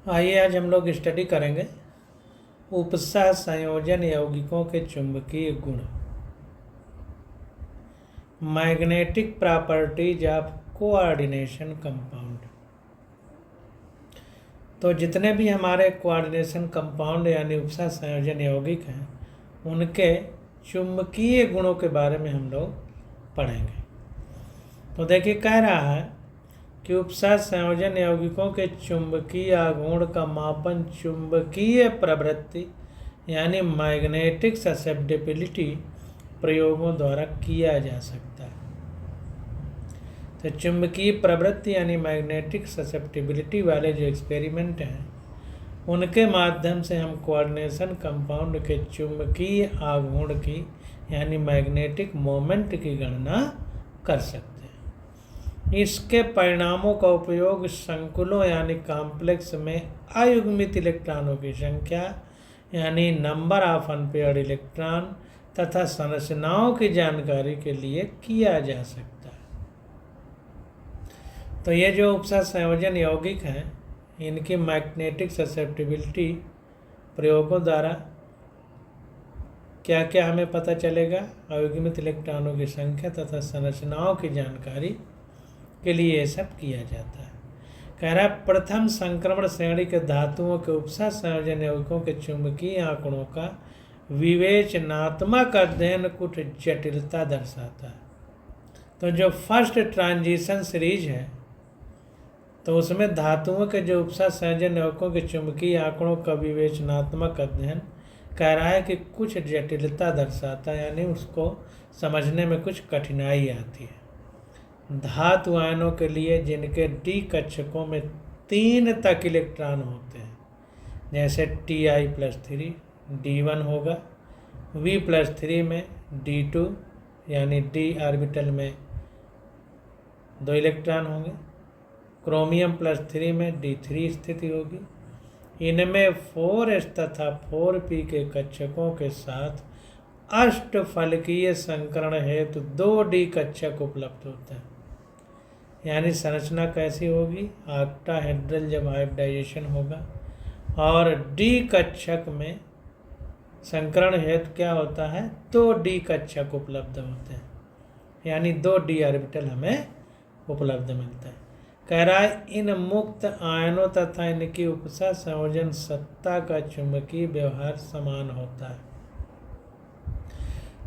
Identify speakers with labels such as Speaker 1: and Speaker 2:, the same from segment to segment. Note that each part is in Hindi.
Speaker 1: आइए आज हम लोग स्टडी करेंगे उपसह संयोजन यौगिकों के चुंबकीय गुण, magnetic properties of coordination compound. तो जितने भी हमारे कोऑर्डिनेशन कंपाउंड यानी उपसह संयोजन यौगिक हैं, उनके चुंबकीय गुणों के बारे में हम लोग पढ़ेंगे। तो देखिए, कह रहा है कि उपसह संयोजन यौगिकों के चुंबकीय आघूर्ण का मापन चुंबकीय प्रवृत्ति यानी मैग्नेटिक ससेप्टिबिलिटी प्रयोगों द्वारा किया जा सकता है। तो चुंबकीय प्रवृत्ति यानी मैग्नेटिक ससेप्टिबिलिटी वाले जो एक्सपेरिमेंट हैं, उनके माध्यम से हम कोऑर्डिनेशन कंपाउंड के चुंबकीय आघूर्ण की यानी मैग्नेटिक मोमेंट की गणना कर सकते हैं। इसके परिणामों का उपयोग संकुलों यानी कॉम्प्लेक्स में अयुग्मित इलेक्ट्रॉनों की संख्या यानी नंबर ऑफ अनपेयर्ड इलेक्ट्रॉन तथा संरचनाओं की जानकारी के लिए किया जा सकता है। तो ये जो उपसह संयोजन यौगिक हैं, इनकी मैग्नेटिक ससेप्टिबिलिटी प्रयोगों द्वारा क्या क्या हमें पता चलेगा, अयुग्मित इलेक्ट्रॉनों की संख्या तथा संरचनाओं की जानकारी के लिए ये सब किया जाता है। कह रहा है, प्रथम संक्रमण श्रेणी के धातुओं के उपसह संयोजन यौगिकों के चुंबकीय आंकड़ों का विवेचनात्मक अध्ययन कुछ जटिलता दर्शाता है। तो जो फर्स्ट ट्रांजिशन सीरीज है, तो उसमें धातुओं के जो उपसह संयोजन यौगिकों के चुंबकीय आंकड़ों का विवेचनात्मक अध्ययन कह रहा है कि कुछ जटिलता दर्शाता है, यानी उसको समझने में कुछ कठिनाई आती है। धातु आयनों के लिए जिनके डी कक्षकों में 3 तक इलेक्ट्रॉन होते हैं, जैसे Ti+3 D1 होगा, V+3 में D2 यानी D ऑर्बिटल में 2 इलेक्ट्रॉन होंगे, क्रोमियम+3 में D3 स्थिति होगी। इनमें 4s तथा 4p के कक्षकों के साथ अष्टफलकीय संकरण हेतु 2d कक्षक उपलब्ध होते हैं। यानी संरचना कैसी होगी, ऑक्टाहेड्रल जब हाइब्रिडाइजेशन होगा, और डी कक्षक में संकरण हेतु क्या होता है, 2d कक्षक उपलब्ध होते हैं, यानी 2d ऑर्बिटल हमें उपलब्ध मिलता है। कह रहा है, इन मुक्त आयनों तथा इनकी उपसह संयोजन सत्ता का चुंबकीय व्यवहार समान होता है।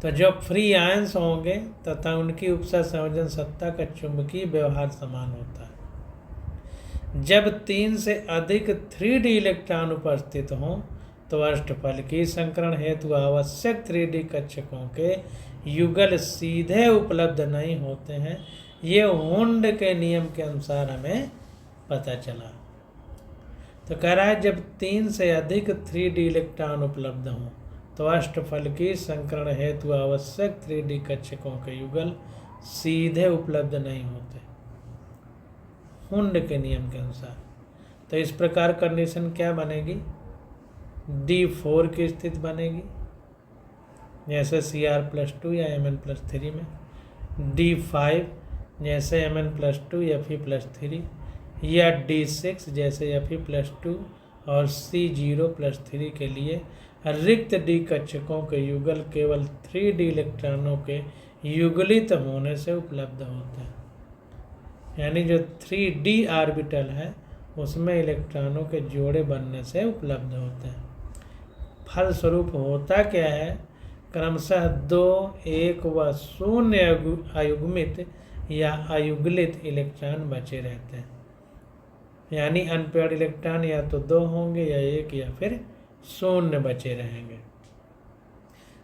Speaker 1: तो जो फ्री आयंस होंगे तथा उनकी उपसह संयोजन सत्ता का चुंबकीय व्यवहार समान होता है। जब 3 से अधिक 3d इलेक्ट्रॉन उपस्थित हों, तो अष्टफलकीय संकरण हेतु आवश्यक 3d कक्षकों के युगल सीधे उपलब्ध नहीं होते हैं। ये हुंड के नियम के अनुसार हमें पता चला। तो कह रहा है, जब 3 से अधिक 3d इलेक्ट्रॉन उपलब्ध हों, तो अष्टफलकीय संकरण हेतु आवश्यक 3d कक्षकों के युगल सीधे उपलब्ध नहीं होते, हुंड के नियम के अनुसार। तो इस प्रकार कंडीशन क्या बनेगी, D4 की स्थिति बनेगी, जैसे Cr+2 या Mn+3 में, D5 जैसे Mn+2 या Fe+3, या D6 जैसे Fe+2 और C0+3 के लिए रिक्त डी कक्षकों के युगल केवल 3d इलेक्ट्रॉनों के युगलित होने से उपलब्ध होते हैं। यानी जो 3d ऑर्बिटल है, उसमें इलेक्ट्रॉनों के जोड़े बनने से उपलब्ध होते हैं। फलस्वरूप होता क्या है, क्रमशः 2, 1 व 0 अयुग्मित या अयुगलित इलेक्ट्रॉन बचे रहते हैं। यानी अनपेयर्ड इलेक्ट्रॉन या तो 2 होंगे या 1 या फिर 0 बचे रहेंगे।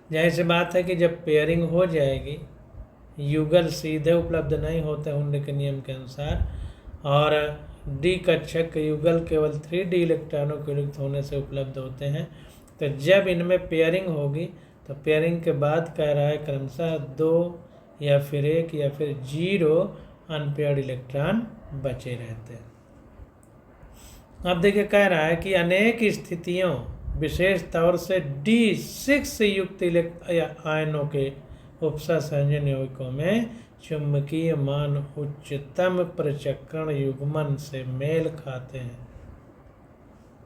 Speaker 1: जाहिर सी बात है कि जब पेयरिंग हो जाएगी, युगल सीधे उपलब्ध नहीं होते हुंड के नियम के अनुसार, और डी कक्षक के युगल केवल 3d इलेक्ट्रॉनों के युक्त होने से उपलब्ध होते हैं। तो जब इनमें पेयरिंग होगी, तो पेयरिंग के बाद कह रहा है क्रमशः 2 या फिर 1 या फिर 0 अनपेयर्ड इलेक्ट्रॉन बचे रहते हैं। अब देखिए, कह रहा है कि अनेक स्थितियों, विशेष तौर से D6 युक्त आयनों के उपसह संयोजन यौगिकों में चुंबकीय मान उच्चतम प्रचक्रण युग्मन से मेल खाते हैं।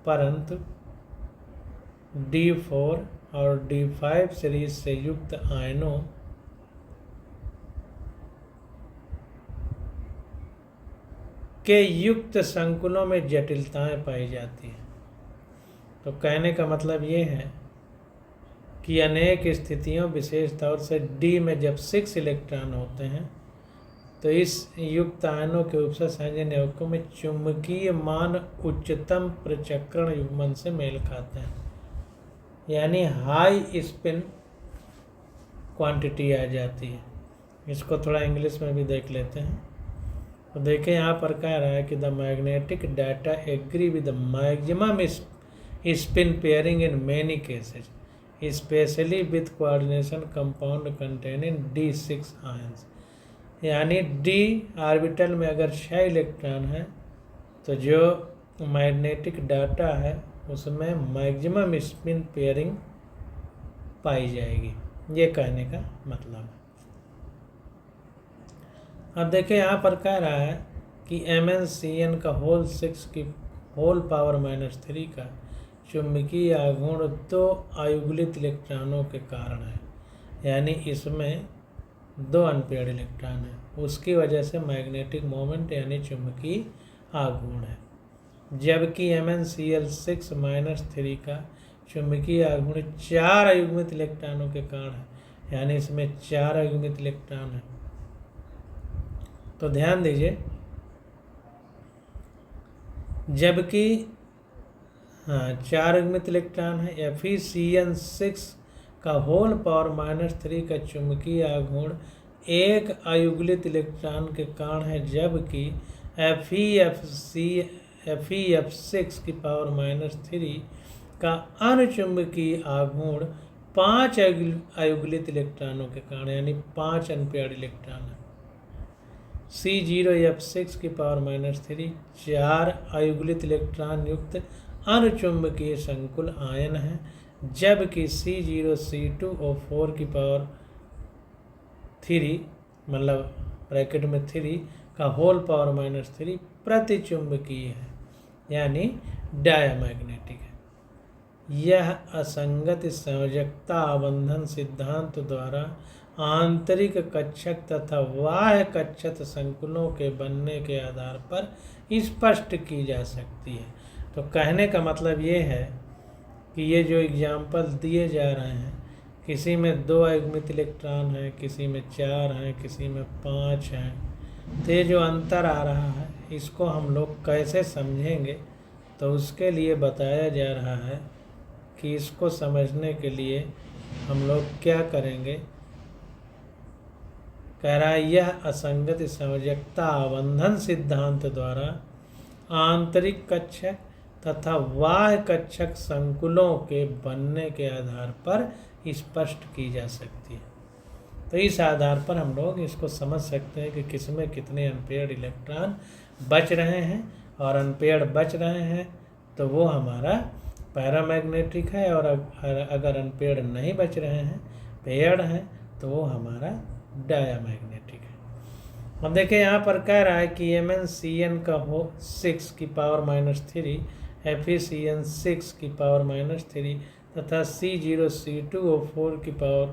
Speaker 1: परंतु D4 और D5 सीरीज से युक्त आयनों के युक्त संकुलों में जटिलताएं पाई जाती हैं। तो कहने का मतलब ये है कि अनेक स्थितियों, विशेष तौर से D में जब 6 इलेक्ट्रॉन होते हैं तो इस युक्त आयनों के उपसंयोजन यौगिकों में चुंबकीय मान उच्चतम प्रचक्रण युग्मन से मेल खाते हैं, यानी हाई स्पिन क्वांटिटी आ जाती है। इसको थोड़ा इंग्लिश में भी देख लेते हैं। तो देखें यहाँ पर कह रहा है कि the magnetic data agree with the maximum spin pairing in many cases, specially with coordination compound containing D6 ions. यानी D ऑर्बिटल में अगर 6 इलेक्ट्रॉन है तो जो मैग्नेटिक डाटा है उसमें मैक्सिमम स्पिन पेयरिंग पाई जाएगी, ये कहने का मतलब है। अब देखिए यहाँ पर कह रहा है कि MnCn का होल 6 की होल पावर -3 का चुंबकीय आघूर्ण 2 आयुगलित इलेक्ट्रॉनों के कारण है, यानी इसमें 2 अनपेयर्ड इलेक्ट्रॉन है, उसकी वजह से मैग्नेटिक मोमेंट यानी चुंबकीय आघूर्ण है। जबकि MnCl6 -3 का चुंबकीय आघूर्ण 4 अयुग्मित इलेक्ट्रॉनों के कारण है, यानी इसमें 4 अयुग्मित इलेक्ट्रॉन है। तो ध्यान दीजिए, जबकि 4 अयुग्मित इलेक्ट्रॉन है, FeCN6 का होल पावर -3 का चुंबकीय आघूर्ण 1 अयुग्लित इलेक्ट्रॉन के कारण है, जबकि FeF6 की पावर -3 का अनुचुंबकीय आघूर्ण 5 अयुग्लित इलेक्ट्रॉनों के कारण, यानी 5 अनपेयर्ड इलेक्ट्रॉन है। C0F6 की पावर -3 4 अयुग्लित इलेक्ट्रॉन युक्त अनुचुंबकीय संकुल आयन है, जबकि C0C2O4 की पावर 3 मतलब ब्रैकेट में 3 का होल पावर -3 प्रतिचुंबकीय है, यानी डायमैग्नेटिक है। यह असंगत संयोजकता आबंधन सिद्धांत द्वारा आंतरिक कक्षक तथा बाह्य कक्षक संकुलों के बनने के आधार पर स्पष्ट की जा सकती है। तो कहने का मतलब ये है कि ये जो एग्जाम्पल दिए जा रहे हैं, किसी में 2 अयुग्मित इलेक्ट्रॉन हैं, किसी में 4 हैं, किसी में 5 हैं, तो ये जो अंतर आ रहा है इसको हम लोग कैसे समझेंगे, तो उसके लिए बताया जा रहा है कि इसको समझने के लिए हम लोग क्या करेंगे। कह रहा है यह असंगत संयोजकता आबंधन सिद्धांत द्वारा आंतरिक कक्षक तथा बाह्य कक्षक संकुलों के बनने के आधार पर स्पष्ट की जा सकती है। तो इस आधार पर हम लोग इसको समझ सकते हैं कि किसमें कितने अनपेयर्ड इलेक्ट्रॉन बच रहे हैं, और अनपेयर्ड बच रहे हैं तो वो हमारा पैरामैग्नेटिक है, और अगर अनपेयर्ड नहीं बच रहे हैं, पेयर्ड हैं, तो वो हमारा डायमैग्नेटिक है। अब देखिए यहाँ पर कह रहा है कि MnCn का हो 6 की पावर -3, FeCN6 की पावर -3 तथा C0C2O4 की पावर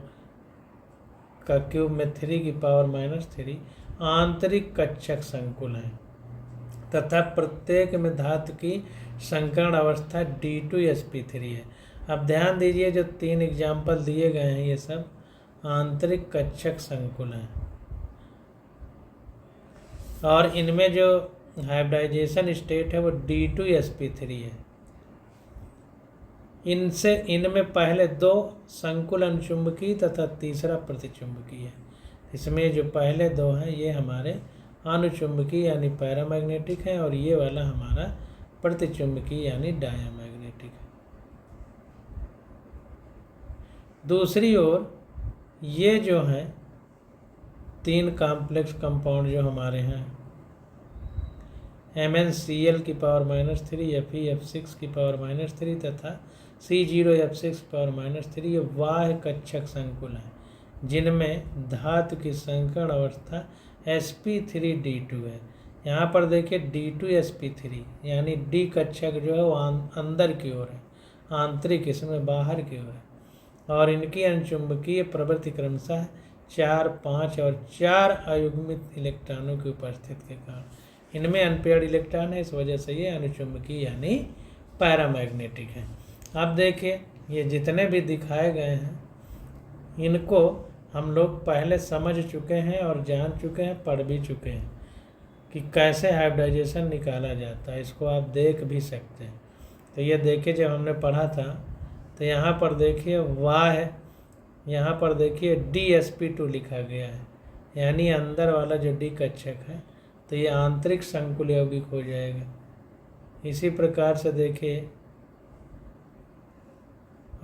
Speaker 1: का क्यूब में 3 की पावर -3 आंतरिक कक्षक संकुल हैं तथा प्रत्येक में धातु की संकर्ण अवस्था D2sp3 है। अब ध्यान दीजिए, जो 3 एग्जाम्पल दिए गए हैं ये सब आंतरिक कक्षक संकुल हैं, और इनमें जो हाइब्रिडाइजेशन स्टेट है वो D2sp3 है। इनमें पहले 2 संकुल अनुचुंबकीय तथा तीसरा प्रतिचुंबकीय है। इसमें जो पहले 2 हैं ये हमारे अनुचुंबकीय यानी पैरामैग्नेटिक है, और ये वाला हमारा प्रतिचुंबकीय यानी डायमैग्नेटिक है। दूसरी ओर ये जो हैं 3 कॉम्प्लेक्स कंपाउंड जो हमारे हैं, MnCl की पावर -3, FeF6 की पावर -3 तथा C0F6 की पावर -3, ये बाह्य कक्षक संकुल हैं, जिनमें धातु की संकर्ण अवस्था sp3d2 है, यहाँ पर देखिए D2sp3 यानी डी कक्षक जो है वो अंदर की ओर है, आंतरिक, इसमें बाहर की ओर है। और इनकी अनुचुंबकीय प्रवृत्ति क्रमशः 4, 5 और 4 अयुग्मित इलेक्ट्रॉनों की उपस्थिति के कारण इनमें अनपेयर्ड इलेक्ट्रॉन है, इस वजह से ये अनुचुंबकीय यानी पैरामैग्नेटिक है। अब देखिए ये जितने भी दिखाए गए हैं इनको हम लोग पहले समझ चुके हैं और जान चुके हैं, पढ़ भी चुके हैं कि कैसे हाइब्रिडाइजेशन निकाला जाता है। इसको आप देख भी सकते हैं। तो ये देखिए जब हमने पढ़ा था तो यहाँ पर देखिए वाह है, यहाँ पर देखिए DsP2 लिखा गया है, यानी अंदर वाला जो डी कक्षक है तो ये आंतरिक संकुल यौगिक हो जाएगा। इसी प्रकार से देखिए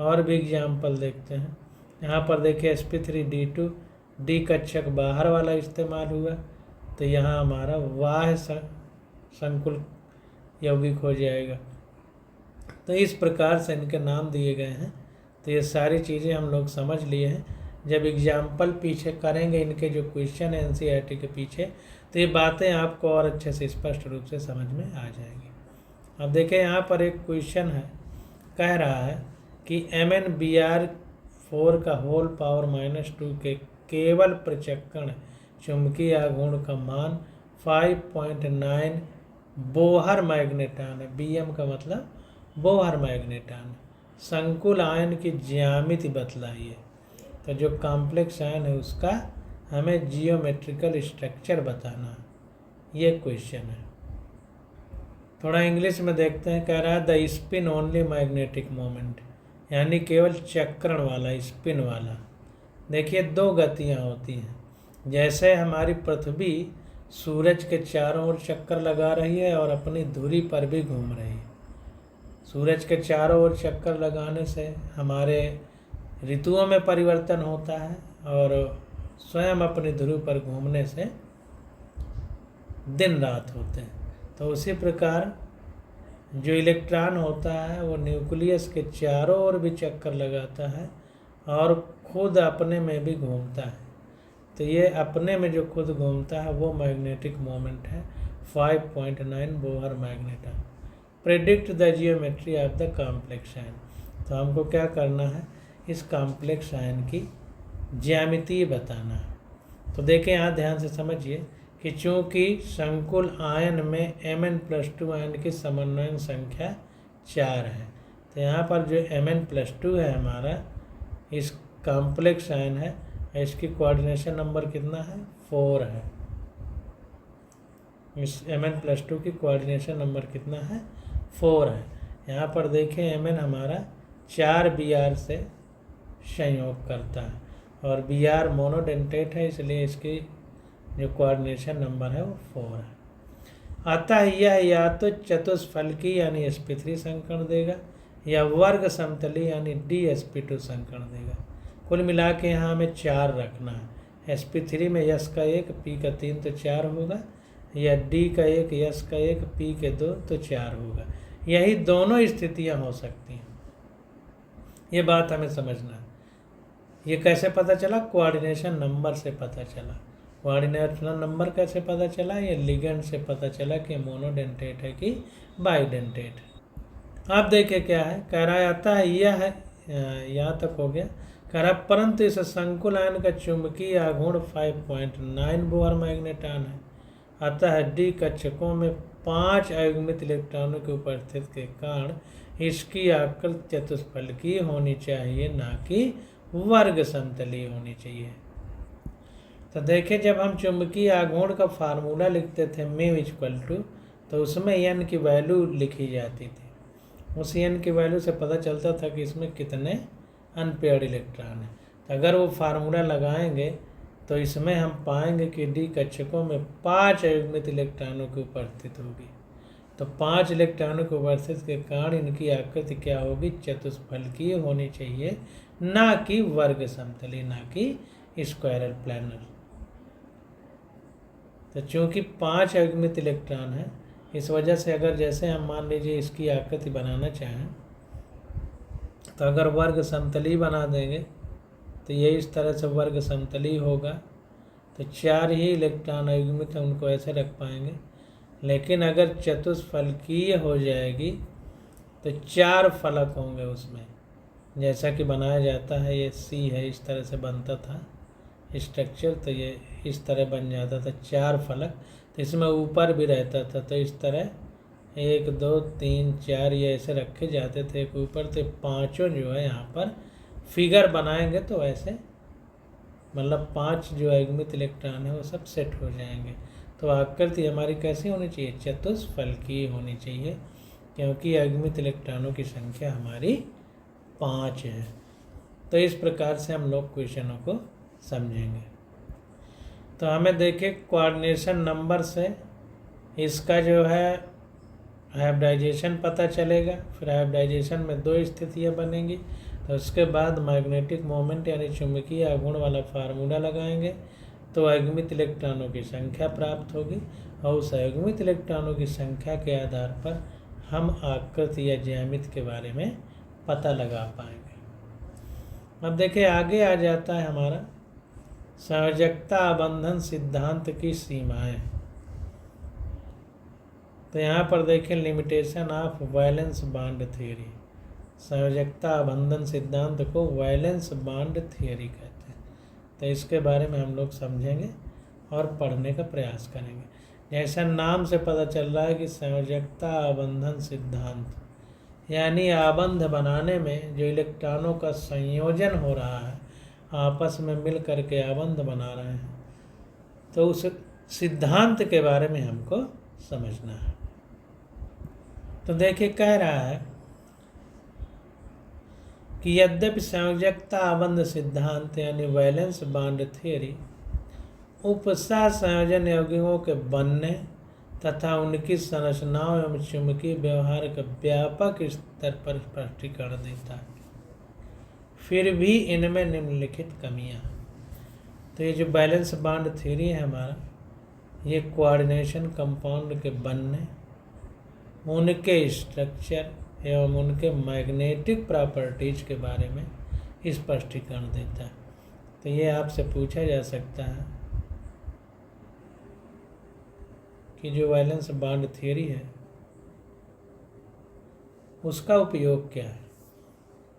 Speaker 1: और भी एग्जाम्पल देखते हैं। यहाँ पर देखिए sp3d2 डी कक्षक बाहर वाला इस्तेमाल हुआ, तो यहाँ हमारा वाह संकुल यौगिक हो जाएगा। तो इस प्रकार से इनके नाम दिए गए हैं। तो ये सारी चीज़ें हम लोग समझ लिए हैं। जब एग्जाम्पल पीछे करेंगे इनके जो क्वेश्चन है NCERT के पीछे, तो ये बातें आपको और अच्छे से स्पष्ट रूप से समझ में आ जाएगी। अब देखिए यहाँ पर एक क्वेश्चन है, कह रहा है कि MnBr4 का होल पावर -2 के केवल प्रचक्कण चुंबकीय आघूर्ण का मान 5.9 बोहर मैग्नेटान है। Bm का मतलब बोहर मैग्नेटान। संकुल आयन की ज्यामिति बतलाइए। तो जो कॉम्प्लेक्स आयन है उसका हमें जियोमेट्रिकल स्ट्रक्चर बताना है, ये क्वेश्चन है। थोड़ा इंग्लिश में देखते हैं। कह रहा है the spin only magnetic moment, यानी केवल चक्रण वाला, स्पिन वाला। देखिए दो गतियाँ होती हैं, जैसे हमारी पृथ्वी सूरज के चारों ओर चक्कर लगा रही है और अपनी धुरी पर भी घूम रही है। सूरज के चारों ओर चक्कर लगाने से हमारे ऋतुओं में परिवर्तन होता है और स्वयं अपनी ध्रुव पर घूमने से दिन रात होते हैं। तो उसी प्रकार जो इलेक्ट्रॉन होता है वो न्यूक्लियस के चारों ओर भी चक्कर लगाता है और खुद अपने में भी घूमता है। तो ये अपने में जो खुद घूमता है वो मैग्नेटिक मोमेंट है 5.9 Bohr magenta. Predict the geometry of the complex ion. तो हमको क्या करना है, इस कॉम्प्लेक्स आयन की ज्यामिति बताना है। तो देखें यहाँ ध्यान से समझिए कि चूँकि संकुल आयन में Mn+2 आयन की समन्वयन संख्या 4 है, तो यहाँ पर जो Mn+2 है हमारा इस कॉम्प्लेक्स आयन है, इसकी कोऑर्डिनेशन नंबर कितना है, 4 है। इस Mn+2 की कोऑर्डिनेशन नंबर कितना है, 4 है। यहाँ पर देखें Mn हमारा 4 Br से संयोग करता है और Br मोनोडेंटेट है, इसलिए इसकी जो कोऑर्डिनेशन नंबर है वो 4 है। अतः यह या तो चतुष्फलकी यानी sp3 संकर्ण देगा या वर्ग समतली यानी DsP2 संकर्ण देगा। कुल मिला के यहाँ हमें 4 रखना है। sp3 में s का 1, p का 3 तो 4 होगा, या d का 1, s का 1, p के 2 तो 4 होगा। यही दोनों स्थितियाँ हो सकती हैं, ये बात हमें समझना है। ये कैसे पता चला, कोऑर्डिनेशन नंबर से पता चला। कोऑर्डिनेशन नंबर कैसे पता चला, ये लिगेंड से पता चला कि मोनोडेंटेट है कि बाइडेंटेट। आप देखिए क्या है, कह रहा आता है यह है, यहाँ तक हो गया। कह रहा परंतु इस संकुल आयन का चुंबकीय आघूर्ण 5.9 बोहर मैग्नेटान है। अतः डी कक्षकों में 5 अयुग्मित इलेक्ट्रॉनों की उपस्थिति के कारण इसकी आकृति चतुष्फलकीय होनी चाहिए, ना कि वर्ग समतलीय होनी चाहिए। तो देखिए जब हम चुंबकीय आघूर्ण का फार्मूला लिखते थे μ तो उसमें n की वैल्यू लिखी जाती थी। उस n की वैल्यू से पता चलता था कि इसमें कितने अनपेयर्ड इलेक्ट्रॉन हैं। तो अगर वो फार्मूला लगाएंगे तो इसमें हम पाएंगे कि डी कक्षकों में 5 अयुग्मित इलेक्ट्रॉनों की उपस्थिति होगी। तो 5 इलेक्ट्रॉनों की उपस्थिति के कारण इनकी आकृति क्या होगी, चतुष्फलकीय होनी चाहिए, ना कि वर्ग समतली, ना कि स्क्वायरल प्लैनर। तो चूँकि 5 अयुग्मित इलेक्ट्रॉन है, इस वजह से अगर जैसे हम मान लीजिए इसकी आकृति बनाना चाहें तो अगर वर्ग समतली बना देंगे तो ये इस तरह से वर्ग समतली होगा। तो 4 ही इलेक्ट्रॉन अयुग्मित है, उनको ऐसे रख पाएंगे। लेकिन अगर चतुष्फलकीय हो जाएगी तो 4 फलक होंगे उसमें, जैसा कि बनाया जाता है। ये सी है, इस तरह से बनता था स्ट्रक्चर, तो ये इस तरह बन जाता था 4 फलक। तो इसमें ऊपर भी रहता था, तो इस तरह 1 2 3 4 ये ऐसे रखे जाते थे एक ऊपर। तो 5 जो है यहाँ पर फिगर बनाएंगे तो ऐसे मतलब 5 जो अयुग्मित इलेक्ट्रॉन है वो सब सेट हो जाएंगे। तो आकृति हमारी कैसी होनी चाहिए? चतुष्फलकीय होनी चाहिए, क्योंकि अयुग्मित इलेक्ट्रॉनों की संख्या हमारी 5 है। तो इस प्रकार से हम लोग क्वेश्चनों को समझेंगे। तो हमें देखिए कोऑर्डिनेशन नंबर से इसका जो है हाइब्रिडाइजेशन पता चलेगा। फिर हाइब्रिडाइजेशन में 2 स्थितियाँ बनेंगी। तो उसके बाद मैग्नेटिक मोमेंट यानी चुंबकीय आघूर्ण वाला फार्मूला लगाएंगे, तो अयुग्मित इलेक्ट्रॉनों की संख्या प्राप्त होगी, और उस अयुग्मित इलेक्ट्रॉनों की संख्या के आधार पर हम आकृति या ज्यामिति के बारे में पता लगा पाएंगे। अब देखिए आगे आ जाता है हमारा संयोजकता आबंधन सिद्धांत की सीमाएं। तो यहाँ पर देखें limitation of valence bond theory. संयोजकता आबंधन सिद्धांत को वैलेंस बॉन्ड थ्योरी कहते हैं। तो इसके बारे में हम लोग समझेंगे और पढ़ने का प्रयास करेंगे। जैसा नाम से पता चल रहा है कि संयोजकता आबंधन सिद्धांत यानी आबंध बनाने में जो इलेक्ट्रॉनों का संयोजन हो रहा है, आपस में मिल करके आबंध बना रहे हैं, तो उस सिद्धांत के बारे में हमको समझना है। तो देखिए कह रहा है कि यद्यपि संयोजकता आबंध सिद्धांत यानी वैलेंस बॉन्ड थ्योरी उपसा संयोजन यौगिकों के बनने तथा उनकी संरचनाओं एवं चुंबकीय व्यवहार का व्यापक स्तर पर स्पष्टीकरण देता है, फिर भी इनमें निम्नलिखित कमियां। तो ये जो बैलेंस बॉन्ड थ्योरी है हमारा, ये कोऑर्डिनेशन कंपाउंड के बनने, उनके स्ट्रक्चर एवं उनके मैग्नेटिक प्रॉपर्टीज के बारे में स्पष्टीकरण देता है। तो ये आपसे पूछा जा सकता है कि जो वैलेंस बॉन्ड थ्योरी है उसका उपयोग क्या है।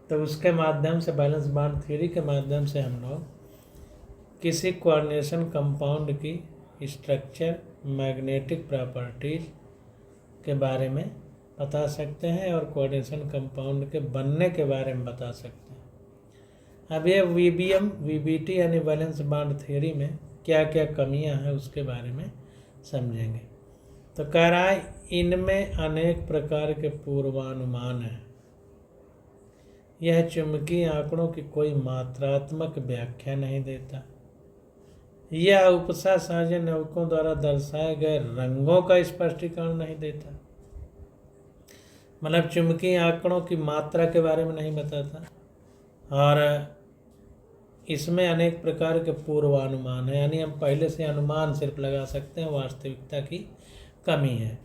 Speaker 1: तो उसके माध्यम से, बैलेंस बॉन्ड थ्योरी के माध्यम से हम लोग किसी कोऑर्डिनेशन कंपाउंड की स्ट्रक्चर, मैग्नेटिक प्रॉपर्टीज के बारे में बता सकते हैं और कोऑर्डिनेशन कंपाउंड के बनने के बारे में बता सकते हैं। अब ये वीबीएम, वीबीटी यानी वैलेंस बॉन्ड थ्योरी में क्या क्या कमियां हैं उसके बारे में समझेंगे। तो कह रहा है इनमें अनेक प्रकार के पूर्वानुमान हैं। यह चुंबकीय आंकड़ों की कोई मात्रात्मक व्याख्या नहीं देता। यह उपसा संयोजन यौगिकों द्वारा दर्शाए गए रंगों का स्पष्टीकरण नहीं देता। मतलब चुंबकीय आंकड़ों की मात्रा के बारे में नहीं बताता। और इसमें अनेक प्रकार के पूर्वानुमान है, यानी हम पहले से अनुमान सिर्फ लगा सकते हैं, वास्तविकता की कमी है।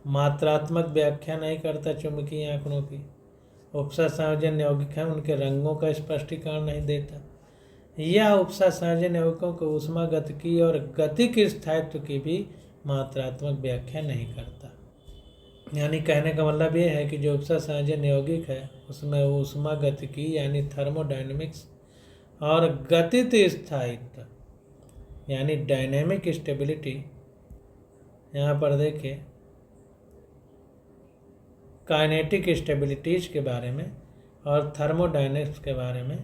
Speaker 1: मात्रात्मक व्याख्या नहीं करता चुंबकीय आंकड़ों की। उपसा संयोजन यौगिक है, उनके रंगों का स्पष्टीकरण नहीं देता। यह उपसा संयोजन यौगिकों को ऊष्मागतिकी और गतिक स्थायित्व की भी मात्रात्मक व्याख्या नहीं करता। यानी कहने का मतलब ये है कि जो उपसा संयोजन यौगिक है उसमें ऊष्मागतिकी यानी थर्मोडायनेमिक्स और गतित स्थायित्व यानी डायनेमिक स्टेबिलिटी, यहाँ पर देखिए काइनेटिक स्टेबिलिटीज के बारे में और थर्मोडायनेमिक्स के बारे में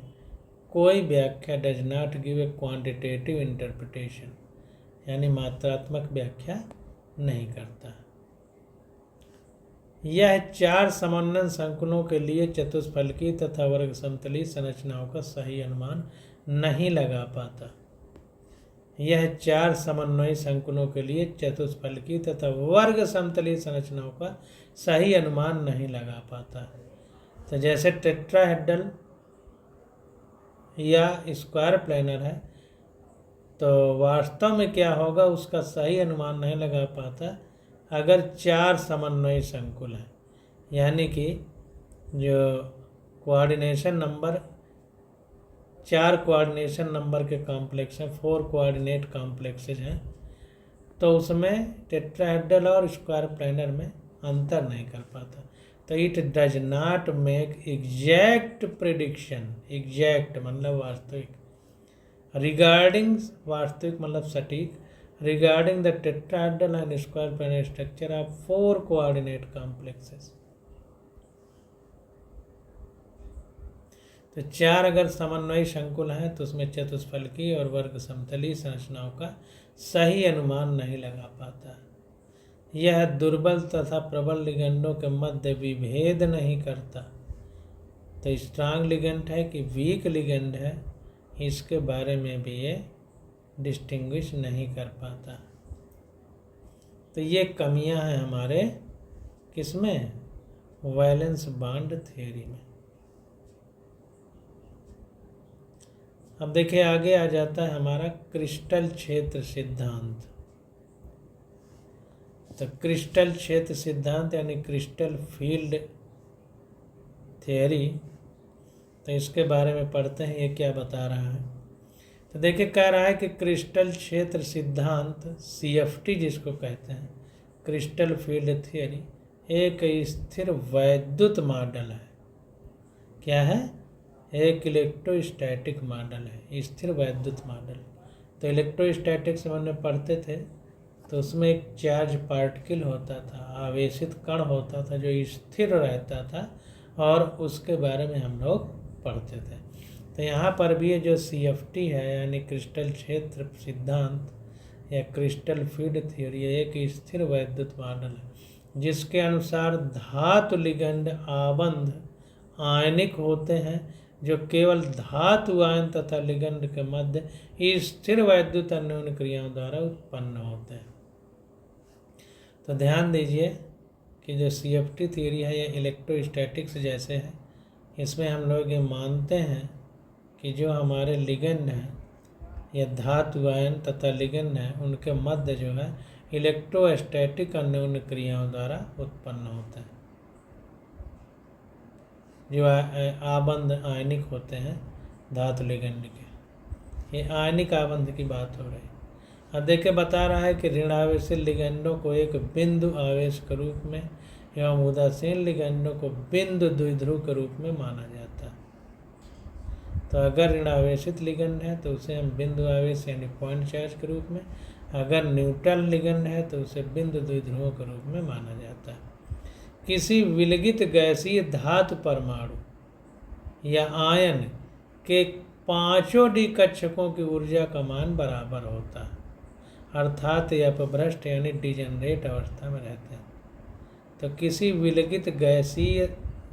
Speaker 1: कोई व्याख्या does not give a quantitative interpretation, यानी मात्रात्मक व्याख्या नहीं करता। यह 4 समन्वय संकुलों के लिए चतुष्फलकीय तथा वर्ग समतलीय संरचनाओं का सही अनुमान नहीं लगा पाता। यह 4 समन्वयी संकुलों के लिए चतुष्फलकीय तथा वर्ग समतलीय संरचनाओं का सही अनुमान नहीं लगा पाता। तो जैसे टेट्राहेड्रल या स्क्वायर प्लेनर है, तो वास्तव में क्या होगा उसका सही अनुमान नहीं लगा पाता अगर 4 समन्वयी संकुल हैं, यानी कि जो कोऑर्डिनेशन नंबर 4 कोऑर्डिनेशन नंबर के कॉम्प्लेक्स हैं, 4 कोऑर्डिनेट कॉम्प्लेक्सेज हैं, तो उसमें टेट्राहेड्रल और स्क्वायर प्लेनर में अंतर नहीं कर पाता। तो it does not make exact prediction, exact मतलब वास्तविक, रिगार्डिंग वास्तविक मतलब सटीक, regarding the tetrahedral and square planar structure of 4 coordinate complexes. तो 4 अगर समन्वयी संकुल हैं तो उसमें चतुष्फलकीय और वर्ग समतलीय संरचनाओं का सही अनुमान नहीं लगा पाता। यह दुर्बल तथा प्रबल लिगेंडों के मध्य विभेद नहीं करता। तो स्ट्रांग लिगेंड है कि वीक लिगेंड है, इसके बारे में भी ये डिस्टिंग्विश नहीं कर पाता। तो ये कमियां हैं हमारे किसमें, वैलेंस बॉन्ड थ्योरी में। अब देखिए आगे आ जाता है हमारा क्रिस्टल क्षेत्र सिद्धांत। तो क्रिस्टल क्षेत्र सिद्धांत यानी क्रिस्टल फील्ड थ्योरी, तो इसके बारे में पढ़ते हैं ये क्या बता रहा है। तो देखिए कह रहा है कि क्रिस्टल क्षेत्र सिद्धांत CFT जिसको कहते हैं, क्रिस्टल फील्ड थ्योरी, एक स्थिर वैद्युत मॉडल है। क्या है, एक इलेक्ट्रोस्टैटिक मॉडल है, स्थिर वैद्युत मॉडल। तो इलेक्ट्रोस्टैटिक्स हमने पढ़ते थे, तो उसमें एक चार्ज पार्टिकल होता था, आवेशित कण होता था जो स्थिर रहता था, और उसके बारे में हम लोग पढ़ते थे। तो यहाँ पर भी ये जो CFT है यानी क्रिस्टल क्षेत्र सिद्धांत या क्रिस्टल फील्ड थ्योरी, एक स्थिर वैद्युत मॉडल है जिसके अनुसार धातु लिगेंड आबंध आयनिक होते हैं जो केवल धातु आयन तथा लिगेंड के मध्य स्थिर वैद्युत अन्योन्य क्रियाओं द्वारा उत्पन्न होते हैं। तो ध्यान दीजिए कि जो CFT थ्योरी है ये इलेक्ट्रोस्टैटिक्स जैसे है। इसमें हम लोग ये मानते हैं कि जो हमारे लिगेंड हैं या धातु आयन तथा लिगेंड हैं उनके मध्य जो है इलेक्ट्रोस्टैटिक अन्योन्य क्रियाओं द्वारा उत्पन्न होते हैं। जो आबंध आयनिक होते हैं धातु लिगेंड के, ये आयनिक आबंध की बात हो रही है। अब देखिए बता रहा है कि ऋणावेशित लिगेंडों को एक बिंदु आवेश के रूप में एवं उदासीन लिगेंडों को बिंदु द्विध्रुव के रूप में माना जाता है। तो अगर ऋणावेशित लिगेंड है तो उसे हम बिंदु आवेश यानी पॉइंट चार्ज के रूप में, अगर न्यूट्रल लिगेंड है तो उसे बिंदु द्विध्रुवों के रूप में माना जाता है। किसी विलगित गैसीय धातु परमाणु या आयन के 5 डी कक्षकों की ऊर्जा का मान बराबर होता है, अर्थात ये अपभ्रष्ट यानी डिजेनरेट अवस्था में रहते हैं। तो किसी विलगित गैसीय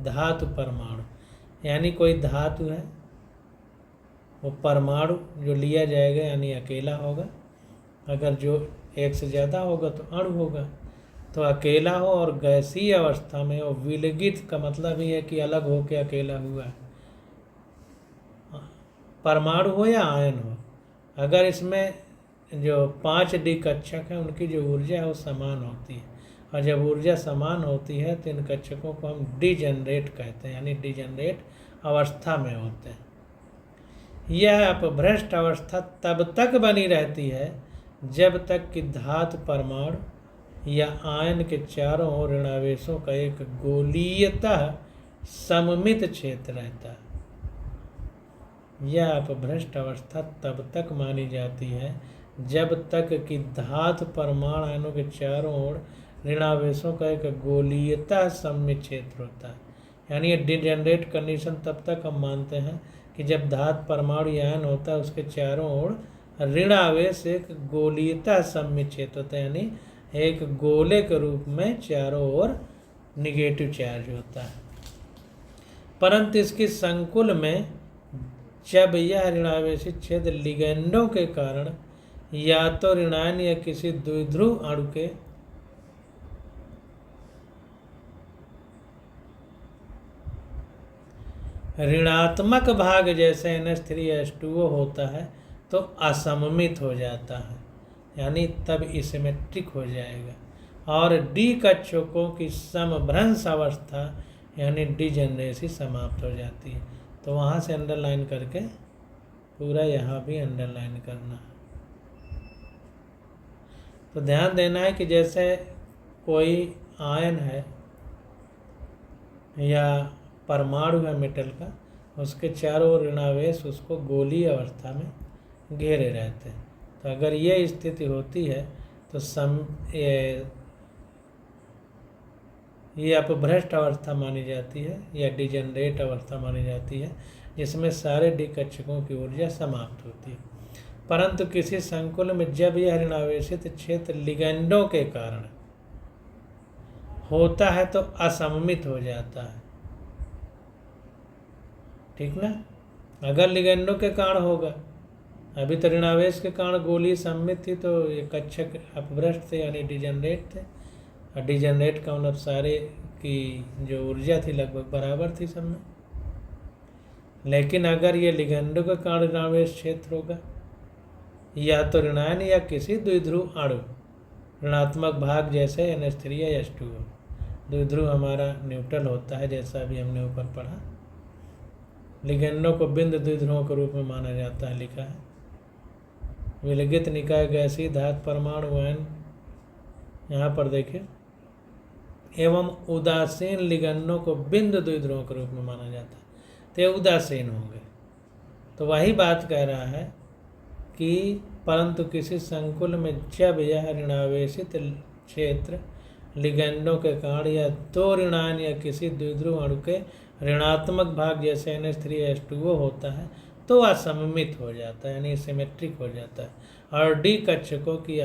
Speaker 1: धातु परमाणु यानी कोई धातु है, वो परमाणु जो लिया जाएगा यानी अकेला होगा, अगर जो एक से ज़्यादा होगा तो अणु होगा। तो अकेला हो और गैसीय अवस्था में हो, विलगित का मतलब ही है कि अलग हो के अकेला हुआ है, परमाणु हो या आयन हो। अगर इसमें जो 5 डी कक्षक हैं उनकी जो ऊर्जा है वो समान होती है, और जब ऊर्जा समान होती है तो इन कक्षकों को हम डिजेनरेट कहते हैं, यानी डिजेनरेट अवस्था में होते हैं। यह अपभ्रष्ट अवस्था तब तक बनी रहती है जब तक कि धातु परमाणु या आयन के चारों ओर ऋणावेशों का एक गोलीयतः सममित क्षेत्र रहता है। यह अपभ्रष्ट अवस्था तब तक मानी जाती है जब तक कि धातु परमाणु आयनों के चारों ओर ऋणावेशों का एक गोलीयतः सममित क्षेत्र होता है। यानी ये डिजेनरेट कंडीशन तब तक हम मानते हैं कि जब धातु परमाणु आयन होता है उसके चारों ओर ऋणावेश एक गोलीयतः सममित क्षेत्र होता है, यानी एक गोले के रूप में चारों ओर निगेटिव चार्ज होता है। परंतु इसकी संकुल में जब यह ऋणावेशित क्षेत्र लिगेंडों के कारण या तो ऋणायन या किसी द्विध्रुव अणु के ऋणात्मक भाग जैसे NH3H2O होता है तो असममित हो जाता है, यानी तब इसिमेट्रिक हो जाएगा, और डी कक्षकों की समभ्रंश अवस्था यानी डिजेनरेसी समाप्त हो जाती है। तो वहाँ से अंडरलाइन करके पूरा यहाँ भी अंडरलाइन करना है। तो ध्यान देना है कि जैसे कोई आयन है या परमाणु है मेटल का, उसके चारों ओर ऋणावेश उसको गोलीय अवस्था में घेरे रहते हैं। तो अगर ये स्थिति होती है तो ये अपभ्रष्ट अवस्था मानी जाती है या डिजनरेट अवस्था मानी जाती है, जिसमें सारे डी कक्षकों की ऊर्जा समाप्त होती है। परंतु किसी संकुल में जब यह ऋणावेशित क्षेत्र लिगेंडों के कारण होता है तो असममित हो जाता है। ठीक ना? अगर लिगेंडों के कारण होगा, अभी तो ऋणावेश के कारण गोली सममित थी, तो ये कक्षक अपभ्रष्ट थे यानी डिजनरेट थे। और डिजनरेट का मतलब सारे की जो ऊर्जा थी लगभग बराबर थी सब में। लेकिन अगर ये लिगेंडों के कारण ऋणावेश क्षेत्र होगा, या तो ऋणायन या किसी द्विध्रुव अणु ऋणात्मक भाग जैसे NH3 या H2 हो। द्विध्रुव हमारा न्यूट्रल होता है, जैसा भी हमने ऊपर पढ़ा। लिगेंडों को बिंद द्विध्रुवों के रूप में माना जाता है, लिखा है। विलगित निकाय गैसीय धातु परमाणु आयन यहाँ पर देखिए, एवं उदासीन लिगेंडों को बिंद द्विध्रुवों के रूप में माना जाता है, तो ये उदासीन होंगे। तो वही बात कह रहा है कि परंतु किसी संकुल में जब यह ऋणावेशित क्षेत्र लिगेंडों के कारण या दो ऋणायन या किसी द्विध्रुव अणु के ऋणात्मक भाग जैसे NH3 H2O होता है तो असममित हो जाता है, यानी सिमेट्रिक हो जाता है, और डी कक्षकों की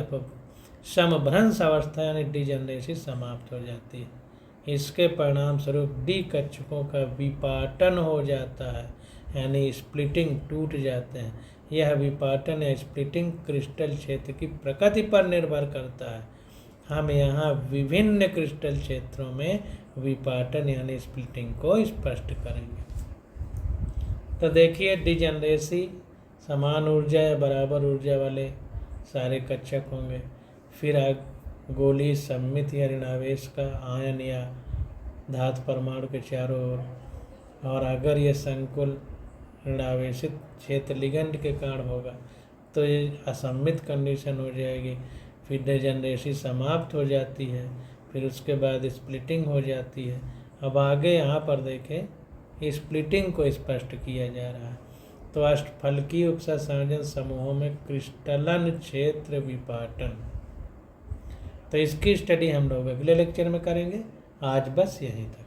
Speaker 1: समभ्रंश अवस्था यानी डिजनरेसी समाप्त हो जाती है। इसके परिणाम स्वरूप डी कक्षकों का विपाटन हो जाता है, यानी स्प्लिटिंग, टूट जाते हैं। यह विपाटन या स्प्लिटिंग क्रिस्टल क्षेत्र की प्रकृति पर निर्भर करता है। हम यहाँ विभिन्न क्रिस्टल क्षेत्रों में विपाटन यानी स्प्लिटिंग को स्पष्ट करेंगे। तो देखिए, डिजनरेसी समान ऊर्जा या बराबर ऊर्जा वाले सारे कक्षक होंगे। फिर गोली सममित या ऋणावेश का आयन या धातु परमाणु के चारों ओर, और अगर ये संकुल ऋणावेशित क्षेत्र लिगेंड के कारण होगा तो ये असममित कंडीशन हो जाएगी। फिर डिजनरेसी समाप्त हो जाती है, फिर उसके बाद स्प्लिटिंग हो जाती है। अब आगे यहाँ पर देखें, स्प्लिटिंग को स्पष्ट किया जा रहा है। तो अष्टफलकीय उपसंयोजन समूहों में क्रिस्टलन क्षेत्र विपाटन, तो इसकी स्टडी हम लोग अगले लेक्चर में करेंगे। आज बस यहीं तक।